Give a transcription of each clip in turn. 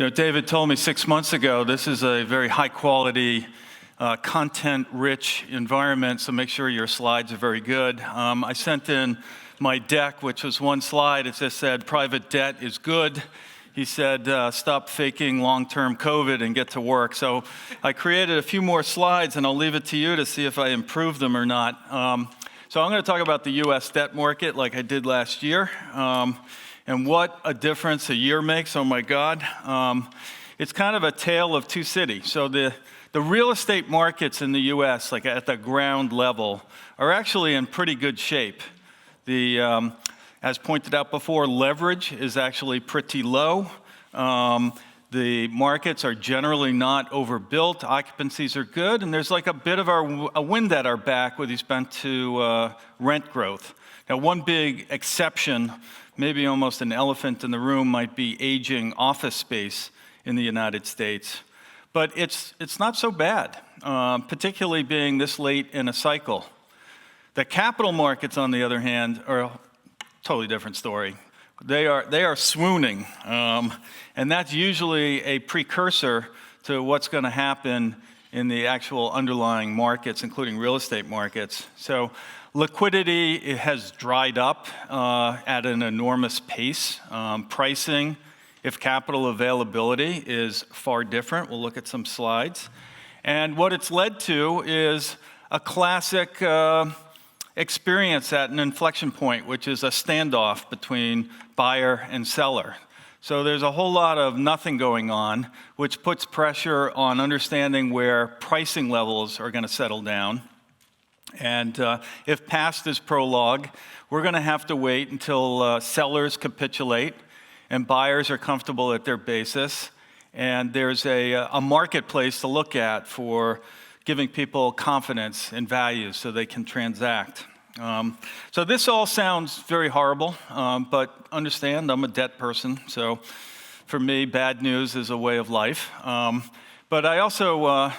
David told me 6 months ago, this is a very high-quality, content-rich environment, so make sure your slides are very good. I sent in my deck, which was one slide. It just said, private debt is good. He said, stop faking long-term COVID and get to work. So I created a few more slides, and I'll leave it to you to see if I improve them or not. So I'm going to talk about the U.S. debt market like I did last year. And what a difference a year makes, oh my God. It's kind of a tale of two cities. So the real estate markets in the US, like at the ground level, are actually in pretty good shape. As pointed out before, leverage is actually pretty low. The markets are generally not overbuilt, occupancies are good, and there's like a bit of a wind at our back with respect to rent growth. Now, one big exception, maybe almost an elephant in the room, might be aging office space in the United States. But it's not so bad, particularly being this late in a cycle. The capital markets, on the other hand, are a totally different story. They are swooning, and that's usually a precursor to what's going to happen in the actual underlying markets, including real estate markets. So liquidity, it has dried up at an enormous pace. Pricing, if capital availability, is far different. We'll look at some slides. And what it's led to is a classic experience at an inflection point, which is a standoff between buyer and seller. So there's a whole lot of nothing going on, which puts pressure on understanding where pricing levels are going to settle down. And if past is prologue, we're going to have to wait until sellers capitulate and buyers are comfortable at their basis. And there's a marketplace to look at for giving people confidence in values so they can transact. So this all sounds very horrible, but understand I'm a debt person, so for me, bad news is a way of life. But I also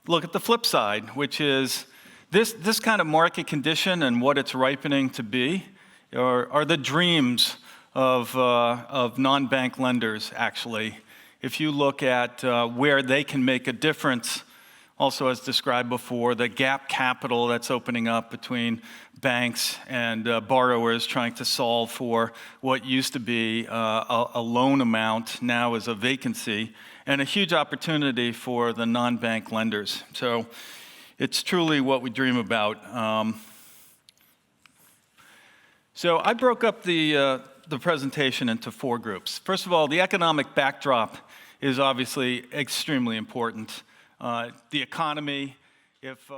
look at the flip side, which is this kind of market condition and what it's ripening to be are the dreams of non-bank lenders, actually. If you look at where they can make a difference, also as described before, the gap capital that's opening up between banks and borrowers trying to solve for what used to be a loan amount now is a vacancy, and a huge opportunity for the non-bank lenders. So it's truly what we dream about. So I broke up the presentation into four groups. First of all, the economic backdrop is obviously extremely important. The economy, if